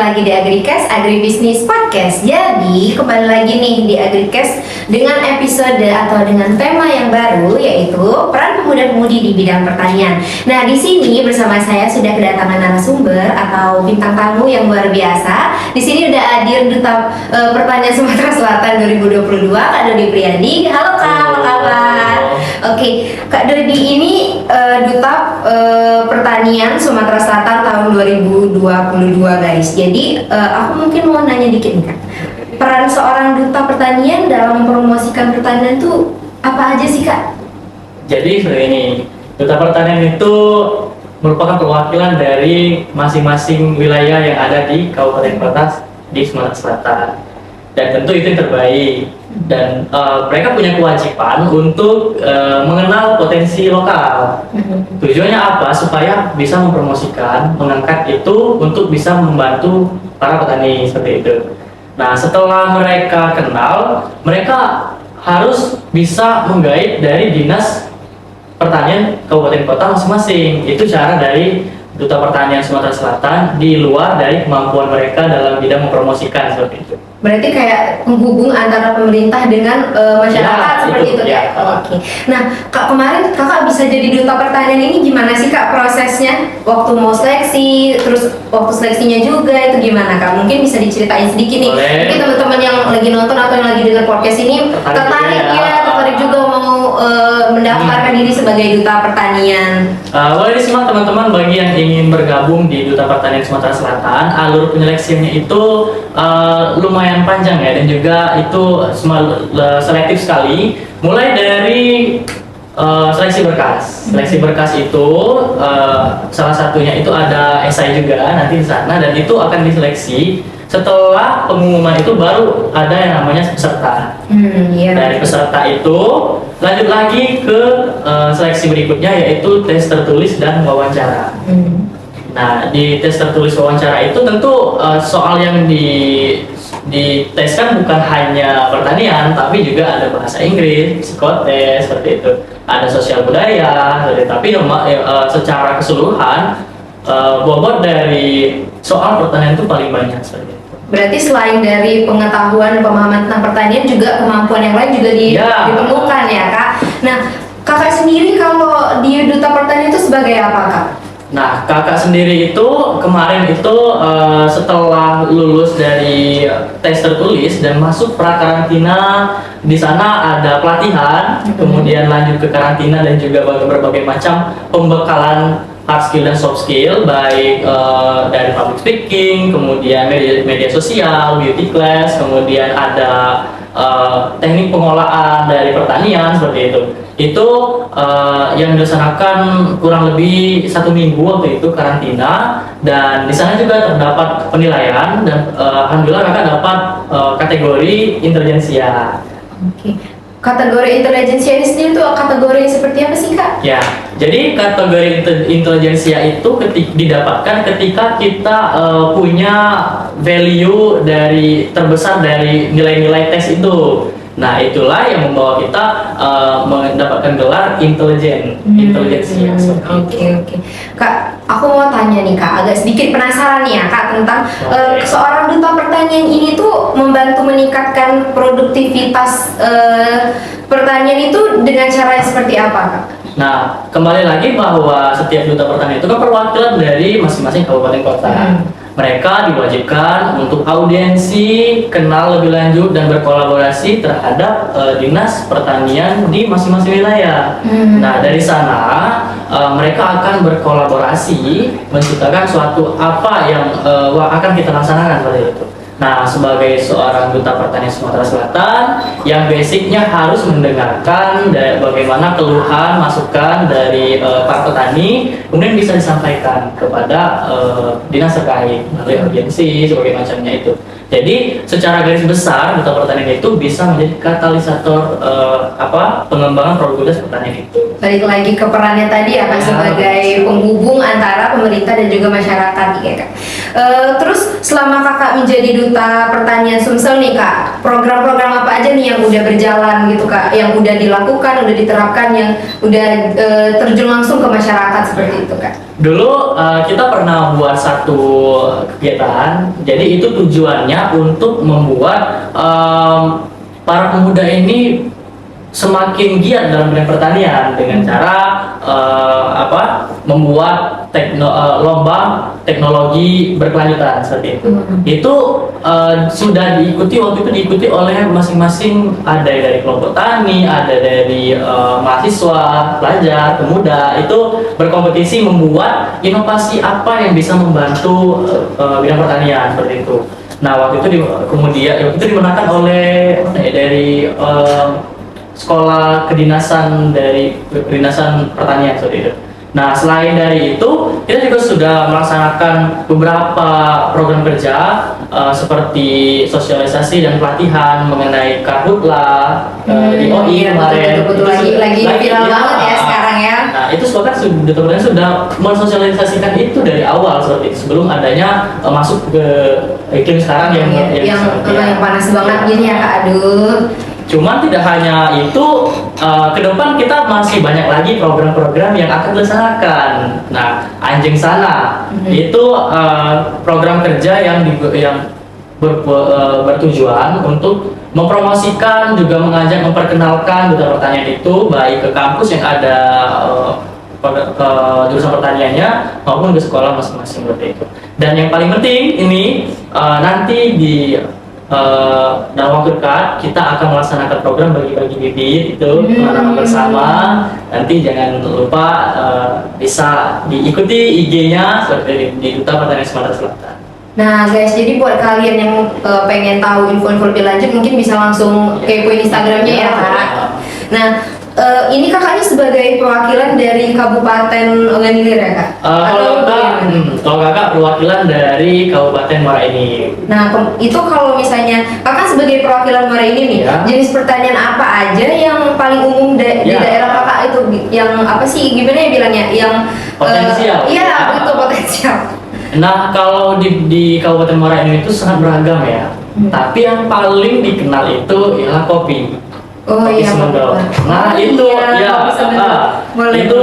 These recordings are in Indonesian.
lagi di Agricast, Agribisnis Podcast. Jadi kembali lagi nih di Agricast dengan episode atau dengan tema yang baru, yaitu peran pemuda-pemudi di bidang pertanian. Nah, di sini bersama saya sudah kedatangan narasumber atau bintang tamu yang luar biasa. Di sini udah hadir Duta Pertanian Sumatera Selatan 2022, Kak Dodi Priadi. Halo Kak, apa kabar? Oke, Kak Dodi ini Duta Pertanian Sumatera Selatan tahun 2022 guys. Jadi aku mungkin mau nanya dikit nih Kak. Peran seorang Duta Pertanian dalam mempromosikan pertanian itu apa aja sih Kak? Jadi seperti ini, Duta Pertanian itu merupakan perwakilan dari masing-masing wilayah yang ada di kabupaten kota di Sumatera Selatan. Dan tentu itu yang terbaik. Dan mereka punya kewajiban untuk mengenal potensi lokal. Tujuannya apa? Supaya bisa mempromosikan, mengangkat itu untuk bisa membantu para petani seperti itu. Nah, setelah mereka kenal, mereka harus bisa menggait dari dinas pertanian kabupaten kota masing-masing. Itu cara dari Duta Pertanian Sumatera Selatan di luar dari kemampuan mereka dalam bidang mempromosikan seperti itu. Berarti kayak penghubung antara pemerintah dengan masyarakat Ya, seperti itu ya. ya. Oke. Nah, Kak, kemarin Kakak bisa jadi Duta Pertanian ini gimana sih Kak prosesnya? Waktu mau seleksi, terus waktu seleksinya juga itu gimana Kak? Mungkin bisa diceritain sedikit nih. Boleh. Mungkin teman-teman yang lagi nonton atau yang lagi dengar podcast ini tertarik juga mau mendaftarkan diri sebagai Duta Pertanian. Boleh disimak teman-teman bagi yang ingin bergabung di Duta Pertanian Sumatera Selatan. Alur penyeleksiannya itu lumayan panjang ya, dan juga itu selektif sekali. Mulai dari seleksi berkas. Seleksi berkas itu salah satunya itu ada esai juga nanti di sana, dan itu akan diseleksi. Setelah pengumuman itu baru ada yang namanya peserta. Iya. Dari peserta itu lanjut lagi ke seleksi berikutnya, yaitu tes tertulis dan wawancara. Nah, di tes tertulis wawancara itu tentu soal yang diteskan bukan hanya pertanian, tapi juga ada bahasa Inggris, psikotes seperti itu, ada sosial budaya, tapi secara keseluruhan bobot dari soal pertanian itu paling banyak seperti itu. Berarti selain dari pengetahuan dan pemahaman tentang pertanian, juga kemampuan yang lain juga ditemukan ya Kak. Nah, Kakak sendiri kalau di Duta Pertanian itu sebagai apa Kak? Nah, kakak sendiri itu kemarin itu setelah lulus dari tes tertulis dan masuk prakarantina, di sana ada pelatihan, kemudian lanjut ke karantina dan juga berbagai macam pembekalan hard skill dan soft skill, baik dari public speaking, kemudian media sosial, beauty class, kemudian ada teknik pengolahan dari pertanian seperti itu. Itu yang dilaksanakan kurang lebih 1 minggu waktu itu karantina, dan di sana juga terdapat penilaian, dan alhamdulillah kakak dapat kategori intelijensia. Oke. Kategori intelijensia ini sendiri itu kategori seperti apa sih Kak? Ya, jadi kategori intelijensia itu didapatkan ketika kita punya value dari terbesar dari nilai-nilai tes itu. Nah, itulah yang membawa kita mendapatkan gelar intelijensia. Oke. Kak, aku mau tanya nih Kak, agak sedikit penasaran nih ya Kak tentang seorang Duta Pertanian ini tuh membantu meningkatkan produktivitas pertanian itu dengan cara yang seperti apa Kak? Nah, kembali lagi bahwa setiap Duta Pertanian itu kan perwakilan dari masing-masing kabupaten kota. Mereka diwajibkan untuk audiensi, kenal lebih lanjut, dan berkolaborasi terhadap dinas pertanian di masing-masing wilayah. Nah, dari sana mereka akan berkolaborasi menciptakan suatu apa yang akan kita laksanakan seperti itu. Nah, sebagai seorang Duta Pertanian Sumatera Selatan yang basicnya harus mendengarkan bagaimana keluhan, masukan dari para petani, kemudian bisa disampaikan kepada dinas terkait melalui audiensi sebagai macamnya itu. Jadi secara garis besar Duta Pertanian itu bisa menjadi katalisator pengembangan produktivitas pertanian itu. Balik lagi ke perannya tadi ya Kak, sebagai penghubung antara pemerintah dan juga masyarakat ya Kak. Terus selama Kakak menjadi Duta Pertanian Sumsel nih Kak, program-program apa apa aja nih yang udah berjalan gitu Kak, yang udah dilakukan, udah diterapkan, yang udah terjun langsung ke masyarakat seperti itu Kak? Dulu kita pernah buat satu kegiatan, jadi itu tujuannya untuk membuat para pemuda ini semakin giat dalam bidang pertanian dengan cara membuat lomba teknologi berkelanjutan seperti itu. Itu sudah diikuti oleh masing-masing, ada dari kelompok tani, ada dari mahasiswa, pelajar, pemuda, itu berkompetisi membuat inovasi apa yang bisa membantu bidang pertanian seperti itu. Nah, waktu itu dimenangkan oleh dari sekolah kedinasan pertanian seperti itu. Nah, selain dari itu, kita juga sudah melaksanakan beberapa program kerja seperti sosialisasi dan pelatihan mengenai karhutla di OI kemarin. Betul, lagi viral banget ya sekarang ya. Nah, itu sudah mensosialisasikan itu dari awal seperti itu, sebelum adanya masuk ke iklim sekarang yang panas banget gini ya Kak. Aduh. Cuman tidak hanya itu, ke depan kita masih banyak lagi program-program yang akan dilaksanakan. Nah, Anjing Sana itu program kerja yang bertujuan untuk mempromosikan, juga mengajak memperkenalkan duta pertanian itu baik ke kampus yang ada ke jurusan pertaniannya maupun ke sekolah masing-masing seperti itu. Dan yang paling penting ini nanti dalam waktu dekat kita akan melaksanakan program bagi-bagi bibit itu menanam bersama. Nanti jangan lupa bisa diikuti IG-nya seperti di Duta Pertanian Sumatera Selatan. Nah guys, jadi buat kalian yang pengen tahu info-info lebih lanjut mungkin bisa langsung kepoin Instagramnya ya Kak. Nah, ini kakaknya sebagai perwakilan dari Kabupaten Ogan Ilir ya Kak? Kalau kakak perwakilan dari Kabupaten Muara Enim. Nah, itu kalau misalnya kakak sebagai perwakilan Muara Enim nih, jenis pertanian apa aja yang paling umum di daerah kakak itu? Yang apa sih, gimana ya bilangnya? Yang potensial. Iya, itu potensial. Nah, kalau di Kabupaten Muara Enim itu sangat beragam ya. Tapi yang paling dikenal itu ialah kopi. Oh iya. Nah itu itu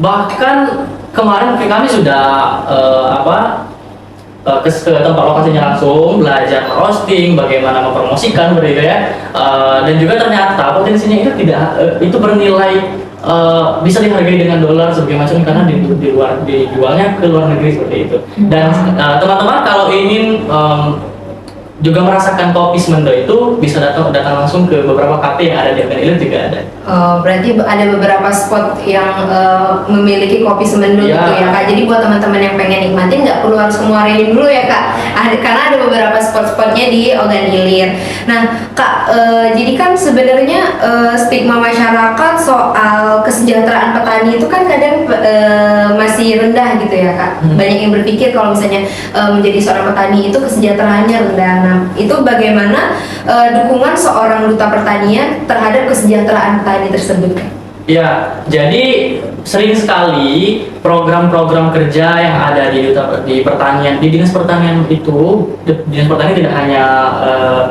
bahkan kemarin kami sudah ke tempat lokasinya langsung belajar roasting, bagaimana mempromosikan begitu ya. Dan juga ternyata potensinya itu itu bernilai bisa dihargai dengan dolar sebagai macam karena dijualnya ke luar negeri seperti itu. Dan teman-teman kalau ingin juga merasakan kopi Semendo itu bisa datang langsung ke beberapa kafe yang ada di Ogan Ilir juga ada. Berarti ada beberapa spot yang memiliki kopi Semendo gitu ya Kak. Jadi buat teman-teman yang pengen nikmatin nggak perlu harus ke Muara Enim dulu ya Kak. Karena ada beberapa spot-spotnya di Ogan Ilir. Nah Kak, jadi kan sebenarnya stigma masyarakat soal kesejahteraan petani itu kan kadang masih rendah gitu ya Kak. Banyak yang berpikir kalau misalnya menjadi seorang petani itu kesejahteraannya rendah. Nah, itu bagaimana dukungan seorang duta pertanian terhadap kesejahteraan petani tersebut? Ya, jadi sering sekali program-program kerja yang ada di pertanian, di dinas pertanian itu, dinas pertanian tidak hanya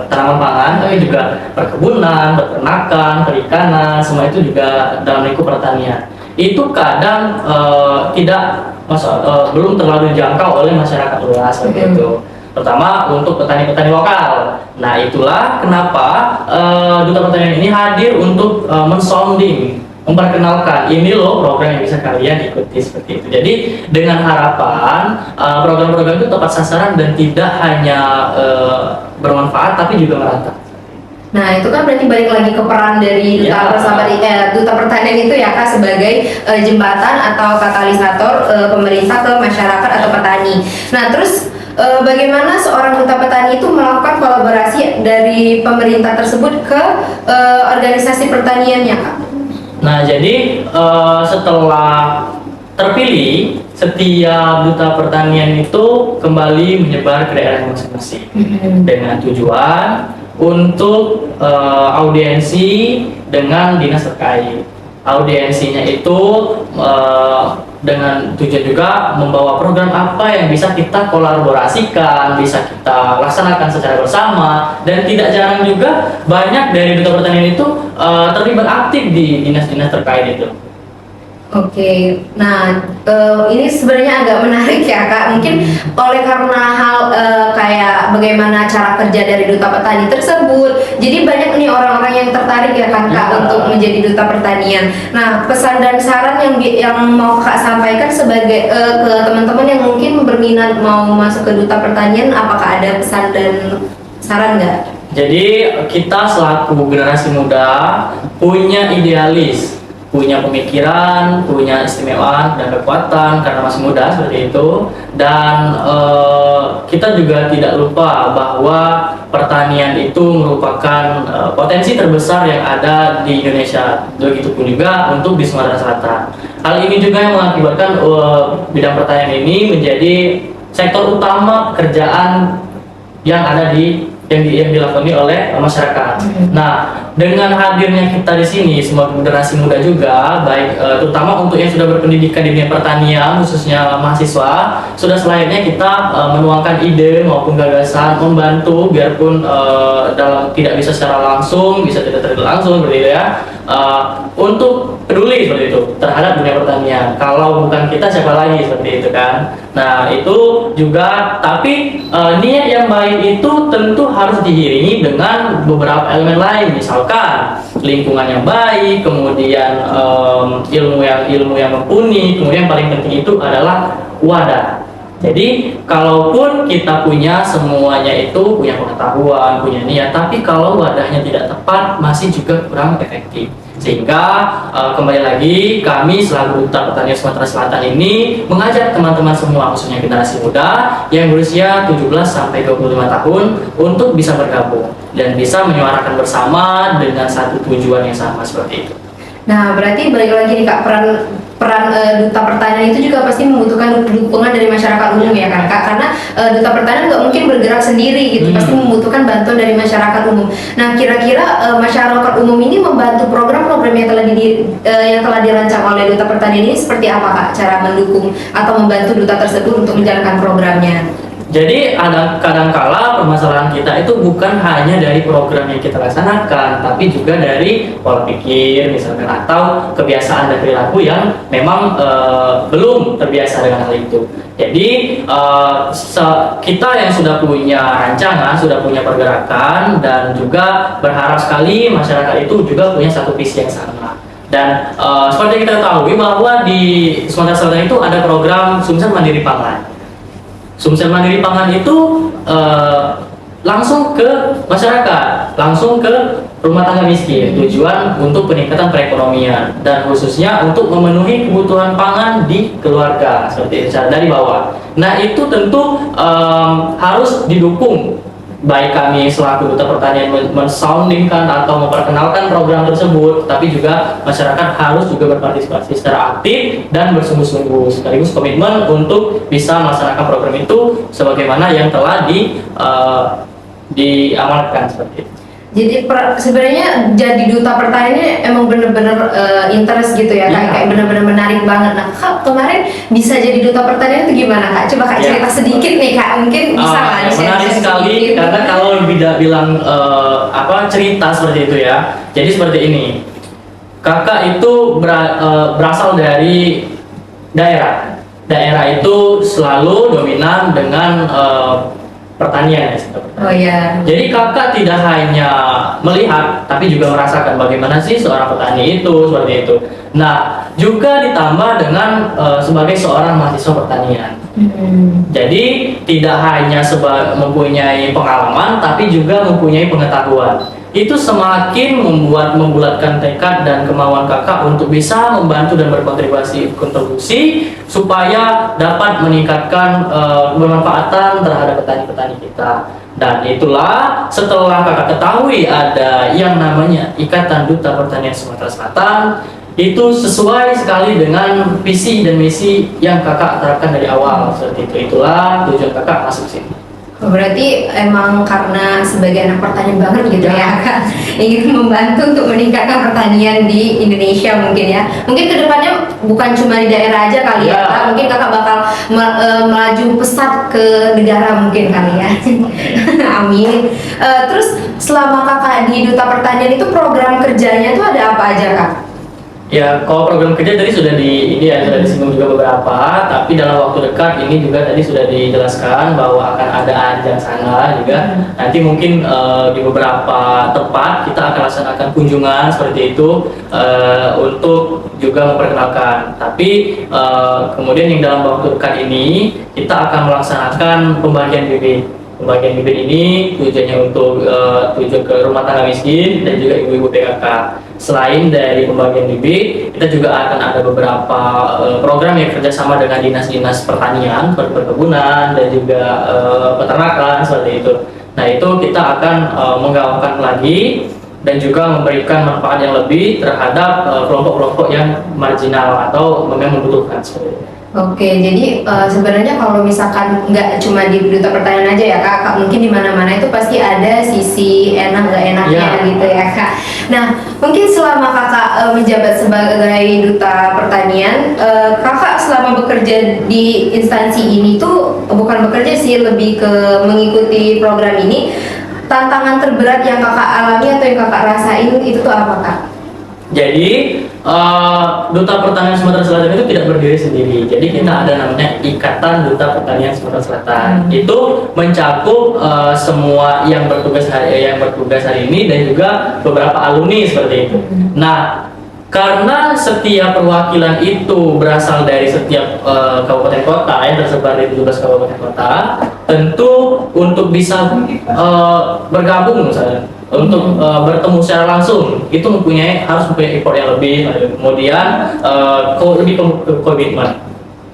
tanaman pangan, tapi juga perkebunan, peternakan, perikanan, semua itu juga dalam lingkup pertanian. Itu kadang belum terlalu dijangkau oleh masyarakat luas seperti itu. Pertama untuk petani-petani lokal. Nah itulah kenapa Duta Pertanian ini hadir untuk mensounding, memperkenalkan ini loh program yang bisa kalian ikuti seperti itu. Jadi dengan harapan program-program itu tepat sasaran dan tidak hanya bermanfaat tapi juga merata. Nah itu kan berarti balik lagi ke peran dari Duta Pertanian itu ya Kak sebagai jembatan atau katalisator pemerintah ke masyarakat atau petani. Nah terus bagaimana seorang duta petani itu melakukan kolaborasi dari pemerintah tersebut ke organisasi pertaniannya Kak? Nah jadi setelah terpilih, setiap duta pertanian itu kembali menyebar ke daerah masing-masing dengan tujuan untuk audiensi dengan dinas terkait. Audiensinya itu dengan tujuan juga membawa program apa yang bisa kita kolaborasikan, bisa kita laksanakan secara bersama, dan tidak jarang juga banyak dari Duta Pertanian itu terlibat aktif di dinas-dinas terkait itu. Oke, nah ini sebenarnya agak menarik ya Kak. Mungkin oleh karena hal kayak bagaimana cara kerja dari Duta Petani tersebut, jadi banyak nih orang-orang yang tertarik ya kan Kak untuk menjadi Duta Pertanian. Nah, pesan dan saran yang mau Kak sampaikan sebagai ke teman-teman yang mungkin berminat mau masuk ke Duta Pertanian, apakah ada pesan dan saran nggak? Jadi kita selaku generasi muda punya idealis, punya pemikiran, punya istimewaan dan kekuatan karena masih muda seperti itu, dan kita juga tidak lupa bahwa pertanian itu merupakan potensi terbesar yang ada di Indonesia, begitupun juga untuk di Sumatera Selatan. Hal ini juga yang mengakibatkan bidang pertanian ini menjadi sektor utama pekerjaan yang ada yang dilakoni oleh masyarakat. Nah, dengan hadirnya kita di sini, semua generasi muda juga, baik terutama untuk yang sudah berpendidikan di dunia pertanian, khususnya mahasiswa, sudah selayaknya kita menuangkan ide maupun gagasan, membantu biarpun dalam tidak bisa secara langsung, bisa tidak langsung seperti itu ya, untuk peduli seperti itu terhadap dunia pertanian. Kalau bukan kita siapa lagi seperti itu kan. Nah, itu juga, tapi niat yang baik itu tentu harus diiringi dengan beberapa elemen lain, misalkan lingkungan yang baik, kemudian ilmu yang mumpuni, kemudian yang paling penting itu adalah wadah. Jadi kalaupun kita punya semuanya itu, punya pengetahuan, punya niat, tapi kalau wadahnya tidak tepat masih juga kurang efektif. Sehingga kembali lagi kami selaku Duta Pertanian Sumatera Selatan ini mengajak teman-teman semua, khususnya generasi muda yang berusia 17 sampai 25 tahun untuk bisa bergabung dan bisa menyuarakan bersama dengan satu tujuan yang sama seperti itu. Nah, berarti balik lagi nih Kak, peran Duta Pertanian itu juga pasti membutuhkan dukungan dari masyarakat umum ya kan Kak, karena Duta Pertanian nggak mungkin bergerak sendiri gitu, pasti membutuhkan bantuan dari masyarakat umum. Nah, kira-kira masyarakat umum ini membantu program-program yang telah dirancang oleh Duta Pertanian ini seperti apa Kak, cara mendukung atau membantu Duta tersebut untuk menjalankan programnya? Jadi kadang-kala permasalahan kita itu bukan hanya dari program yang kita laksanakan, tapi juga dari pola pikir misalkan, atau kebiasaan dan perilaku yang memang belum terbiasa dengan hal itu. Jadi kita yang sudah punya rancangan, sudah punya pergerakan, dan juga berharap sekali masyarakat itu juga punya satu visi yang sama. Dan seperti kita ketahui bahwa di Sumatera Selatan itu ada program Sumsel Mandiri Pangan. Sumsel Mandiri Pangan itu langsung ke masyarakat, langsung ke rumah tangga miskin, tujuan untuk peningkatan perekonomian dan khususnya untuk memenuhi kebutuhan pangan di keluarga seperti itu dari bawah. Nah, itu tentu harus didukung, baik kami selaku Duta Pertanian mensoundingkan atau memperkenalkan program tersebut, tapi juga masyarakat harus juga berpartisipasi secara aktif dan bersungguh-sungguh sekaligus komitmen untuk bisa melaksanakan program itu sebagaimana yang telah diamalkan seperti itu. Jadi sebenarnya jadi Duta Pertanian ini emang bener-bener interest gitu ya Kak, kayak bener-bener menarik banget. Nah Kak, kemarin bisa jadi Duta Pertanian itu gimana Kak? Coba Kak cerita sedikit nih Kak, mungkin bisa lah. Menarik sekali sedikit. Karena kalau bilang cerita seperti itu ya. Jadi seperti ini, Kakak itu berasal dari daerah. Daerah itu selalu dominan dengan pertanian ya. Oh iya. Jadi kakak tidak hanya melihat, tapi juga merasakan bagaimana sih seorang petani itu seperti itu. Nah, juga ditambah dengan sebagai seorang mahasiswa pertanian. Jadi tidak hanya mempunyai pengalaman, tapi juga mempunyai pengetahuan. Itu semakin membulatkan tekad dan kemauan kakak untuk bisa membantu dan berkontribusi supaya dapat meningkatkan bermanfaatan terhadap petani-petani kita. Dan itulah setelah kakak ketahui ada yang namanya Ikatan Duta Pertanian Sumatera Selatan, itu sesuai sekali dengan visi dan misi yang kakak terapkan dari awal seperti itu. Itulah tujuan kakak masuk sini. Berarti emang karena sebagai anak pertanian banget gitu ya Kak, ingin membantu untuk meningkatkan pertanian di Indonesia mungkin ya. Mungkin kedepannya bukan cuma di daerah aja kali ya Kak, mungkin Kakak bakal melaju pesat ke negara mungkin kali ya. Amin. Terus selama Kakak di Duta Pertanian itu program kerjanya tuh ada apa aja Kak? Ya, kalau program kerja tadi sudah sudah disinggung juga beberapa, tapi dalam waktu dekat ini juga tadi sudah dijelaskan bahwa akan ada ajang sana juga. Nanti mungkin di beberapa tempat kita akan laksanakan kunjungan seperti itu untuk juga memperkenalkan. Tapi kemudian yang dalam waktu dekat ini kita akan melaksanakan pembagian bibit. Pembagian bibit ini tujuannya untuk tujuan ke rumah tangga miskin dan juga ibu-ibu PKK. Selain dari pembagian bibit, kita juga akan ada beberapa program yang kerjasama dengan dinas-dinas pertanian, perkebunan dan juga peternakan seperti itu. Nah itu kita akan menggaungkan lagi dan juga memberikan manfaat yang lebih terhadap kelompok-kelompok yang marginal atau memang membutuhkan seperti itu. Oke, jadi sebenarnya kalau misalkan nggak cuma di Duta Pertanian aja ya Kak, mungkin di mana-mana itu pasti ada sisi enak nggak enaknya gitu ya Kak. Nah, mungkin selama Kakak menjabat sebagai Duta Pertanian, Kakak selama bekerja di instansi ini tuh bukan bekerja sih, lebih ke mengikuti program ini. Tantangan terberat yang Kakak alami atau yang Kakak rasain itu tuh apa Kak? Jadi Duta Pertanian Sumatera Selatan itu tidak berdiri sendiri. Jadi kita ada namanya Ikatan Duta Pertanian Sumatera Selatan. Itu mencakup semua yang bertugas hari ini dan juga beberapa alumni seperti itu. Nah, karena setiap perwakilan itu berasal dari setiap kabupaten kota yang tersebar di 17 kabupaten kota, tentu untuk bisa bergabung misalnya untuk bertemu secara langsung itu harus mempunyai effort yang lebih, kemudian lebih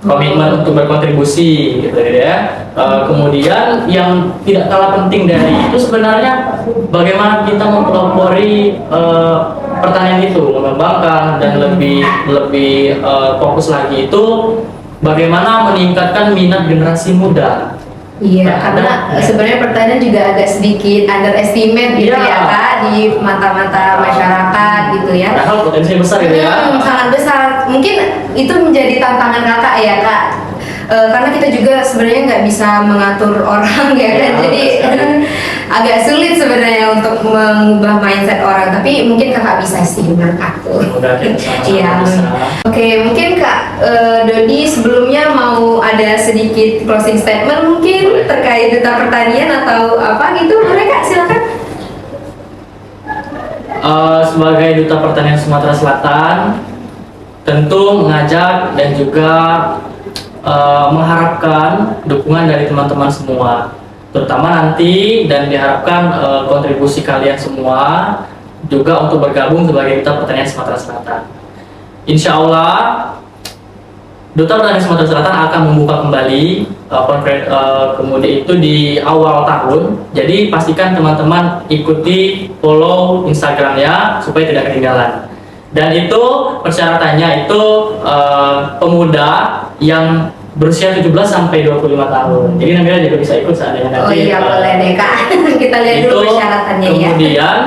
komitmen untuk berkontribusi gitu ya. Kemudian yang tidak kalah penting dari itu sebenarnya bagaimana kita mempelopori pertanian itu, mengembangkan dan lebih fokus lagi itu bagaimana meningkatkan minat generasi muda. Iya, karena sebenarnya pertanian juga agak sedikit underestimate gitu ya Kak di mata-mata masyarakat gitu ya. Padahal potensi besar gitu ya. Sangat besar. Mungkin itu menjadi tantangan Kakak ya Kak. Karena kita juga sebenarnya nggak bisa mengatur orang ya kan, jadi agak sulit sebenarnya untuk mengubah mindset orang. Tapi mungkin Kakak bisa sih menurut aku. Iya. Oke, mungkin Kak Dodi sebelumnya mau ada sedikit closing statement mungkin terkait Duta Pertanian atau apa gitu, boleh Kak, silakan. Sebagai Duta Pertanian Sumatera Selatan, tentu mengajak dan juga mengharapkan dukungan dari teman-teman semua, terutama nanti, dan diharapkan kontribusi kalian semua juga untuk bergabung sebagai Duta Pertanian Sumatera Selatan. Insya Allah Duta Pertanian Sumatera Selatan akan membuka kembali kemudian itu di awal tahun. Jadi pastikan teman-teman ikuti follow Instagramnya supaya tidak ketinggalan. Dan itu persyaratannya itu pemuda yang berusia 17 sampai 25 tahun. Jadi Nabila juga bisa ikut seandainya nanti. Oh iya, boleh deh Kak. Kita lihat dulu persyaratannya ya. Kemudian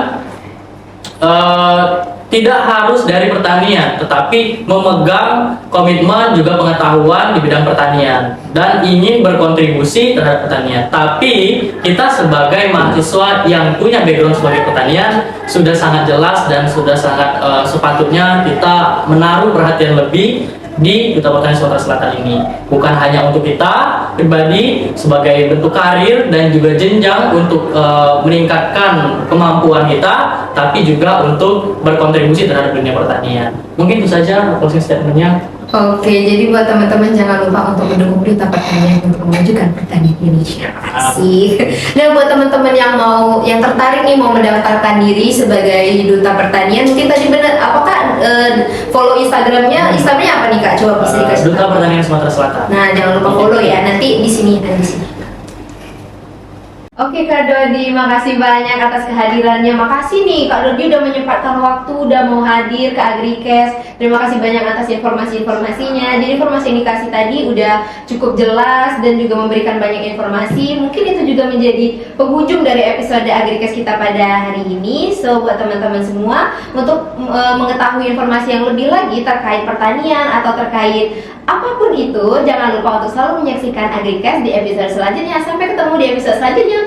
tidak harus dari pertanian, tetapi memegang komitmen juga pengetahuan di bidang pertanian dan ingin berkontribusi terhadap pertanian. Tapi kita sebagai mahasiswa yang punya background sebagai pertanian sudah sangat jelas dan sudah sangat sepatutnya kita menaruh perhatian lebih di Duta Pertanian Sumatera Selatan ini, bukan hanya untuk kita pribadi sebagai bentuk karir dan juga jenjang untuk meningkatkan kemampuan kita, tapi juga untuk berkontribusi terhadap dunia pertanian. Mungkin itu saja closing statementnya. Oke, jadi buat teman-teman jangan lupa untuk mendukung Duta Pertanian untuk memajukan pertanian Indonesia. Asik. Nah, buat teman-teman yang tertarik nih mau mendaftarkan diri sebagai Duta Pertanian, mungkin tadi benar apakah follow Instagramnya apa nih Kak? Coba bisa dikasih. Duta Pertanian Sumatera Selatan. Nah, jangan lupa follow ya. Nanti di sini, nanti di sini. Oke Kak Dodi, makasih banyak atas kehadirannya. Makasih nih Kak Dodi udah menyempatkan waktu, udah mau hadir ke Agrikes. Terima kasih banyak atas informasi-informasinya. Jadi informasi yang dikasih tadi udah cukup jelas dan juga memberikan banyak informasi. Mungkin itu juga menjadi penghujung dari episode Agrikes kita pada hari ini. So buat teman-teman semua, untuk mengetahui informasi yang lebih lagi terkait pertanian atau terkait apapun itu, jangan lupa untuk selalu menyaksikan Agrikes di episode selanjutnya. Sampai ketemu di episode selanjutnya.